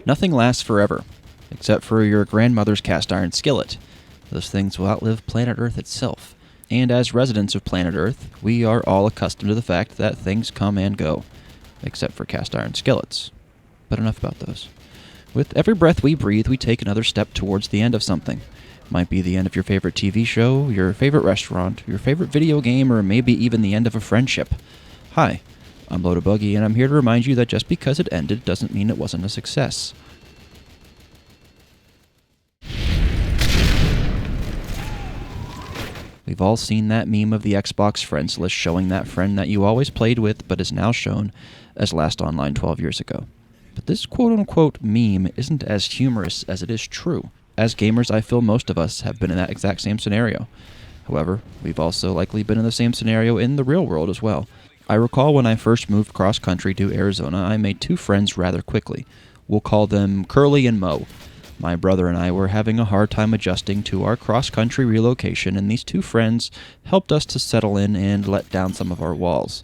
Nothing lasts forever, except for your grandmother's cast iron skillet. Those things will outlive planet Earth itself. And as residents of planet Earth, we are all accustomed to the fact that things come and go, except for cast iron skillets. But enough about those. With every breath we breathe, we take another step towards the end of something. Might be the end of your favorite TV show, your favorite restaurant, your favorite video game, or maybe even the end of a friendship. Hi, I'm Loda Buggy, and I'm here to remind you that just because it ended doesn't mean it wasn't a success. We've all seen that meme of the Xbox friends list showing that friend that you always played with but is now shown as last online 12 years ago. But this quote-unquote meme isn't as humorous as it is true. As gamers, I feel most of us have been in that exact same scenario. However, we've also likely been in the same scenario in the real world as well. I recall when I first moved cross-country to Arizona, I made two friends rather quickly. We'll call them Curly and Mo. My brother and I were having a hard time adjusting to our cross-country relocation, and these two friends helped us to settle in and let down some of our walls.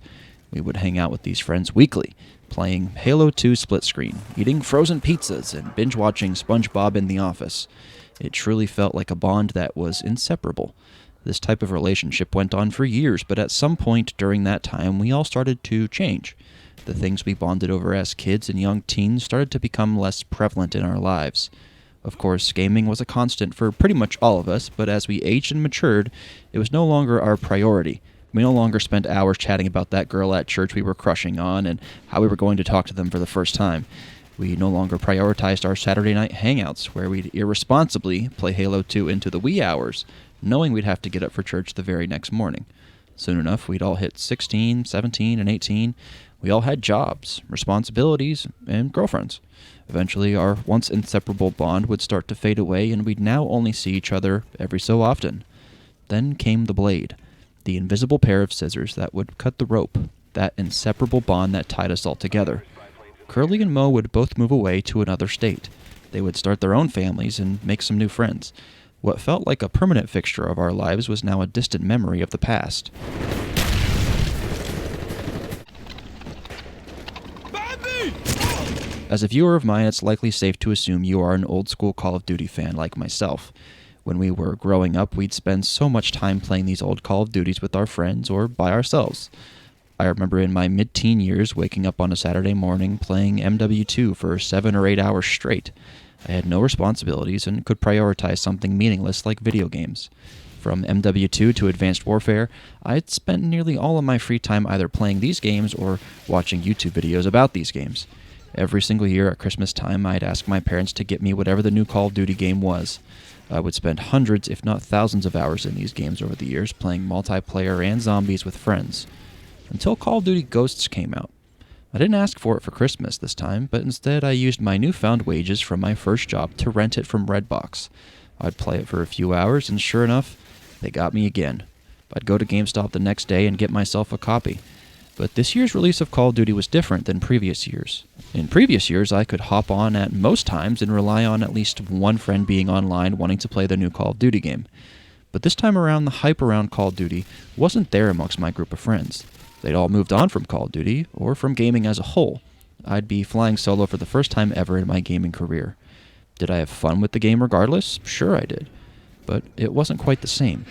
We would hang out with these friends weekly, playing Halo 2 split screen, eating frozen pizzas, and binge-watching SpongeBob in the Office. It truly felt like a bond that was inseparable. This type of relationship went on for years, but at some point during that time, we all started to change. The things we bonded over as kids and young teens started to become less prevalent in our lives. Of course, gaming was a constant for pretty much all of us, but as we aged and matured, it was no longer our priority. We no longer spent hours chatting about that girl at church we were crushing on and how we were going to talk to them for the first time. We no longer prioritized our Saturday night hangouts, where we'd irresponsibly play Halo 2 into the wee hours, knowing we'd have to get up for church the very next morning. Soon enough, we'd all hit 16, 17, and 18. We all had jobs, responsibilities, and girlfriends. Eventually, our once inseparable bond would start to fade away, and we'd now only see each other every so often. Then came the blade, the invisible pair of scissors that would cut the rope, that inseparable bond that tied us all together. Curly and Mo would both move away to another state. They would start their own families and make some new friends. What felt like a permanent fixture of our lives was now a distant memory of the past. As a viewer of mine, it's likely safe to assume you are an old-school Call of Duty fan like myself. When we were growing up, we'd spend so much time playing these old Call of Duties with our friends or by ourselves. I remember in my mid-teen years waking up on a Saturday morning playing MW2 for 7 or 8 hours straight. I had no responsibilities and could prioritize something meaningless like video games. From MW2 to Advanced Warfare, I'd spent nearly all of my free time either playing these games or watching YouTube videos about these games. Every single year at Christmas time, I'd ask my parents to get me whatever the new Call of Duty game was. I would spend hundreds, if not thousands of hours in these games over the years, playing multiplayer and zombies with friends. Until Call of Duty Ghosts came out. I didn't ask for it for Christmas this time, but instead I used my newfound wages from my first job to rent it from Redbox. I'd play it for a few hours, and sure enough, they got me again. I'd go to GameStop the next day and get myself a copy. But this year's release of Call of Duty was different than previous years. In previous years, I could hop on at most times and rely on at least one friend being online wanting to play the new Call of Duty game. But this time around, the hype around Call of Duty wasn't there amongst my group of friends. They'd all moved on from Call of Duty, or from gaming as a whole. I'd be flying solo for the first time ever in my gaming career. Did I have fun with the game regardless? Sure I did. But it wasn't quite the same.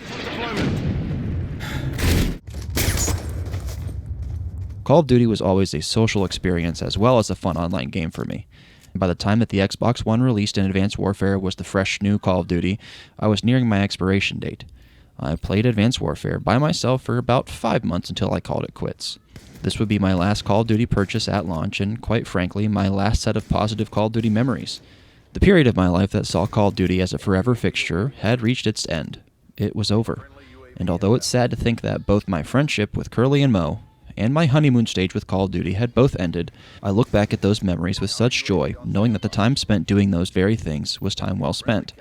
Call of Duty was always a social experience as well as a fun online game for me. By the time that the Xbox One released and Advanced Warfare was the fresh new Call of Duty, I was nearing my expiration date. I played Advanced Warfare by myself for about 5 months until I called it quits. This would be my last Call of Duty purchase at launch and, quite frankly, my last set of positive Call of Duty memories. The period of my life that saw Call of Duty as a forever fixture had reached its end. It was over. And although it's sad to think that both my friendship with Curly and Mo and my honeymoon stage with Call of Duty had both ended, I look back at those memories with such joy, knowing that the time spent doing those very things was time well spent.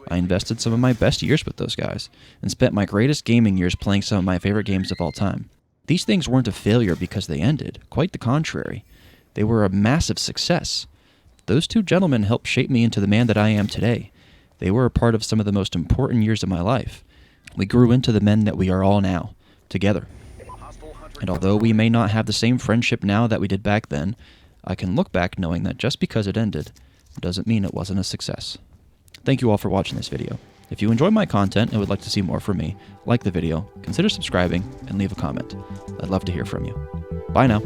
I invested some of my best years with those guys, and spent my greatest gaming years playing some of my favorite games of all time. These things weren't a failure because they ended, quite the contrary. They were a massive success. Those two gentlemen helped shape me into the man that I am today. They were a part of some of the most important years of my life. We grew into the men that we are all now, together. And although we may not have the same friendship now that we did back then, I can look back knowing that just because it ended doesn't mean it wasn't a success. Thank you all for watching this video. If you enjoy my content and would like to see more from me, like the video, consider subscribing, and leave a comment. I'd love to hear from you. Bye now.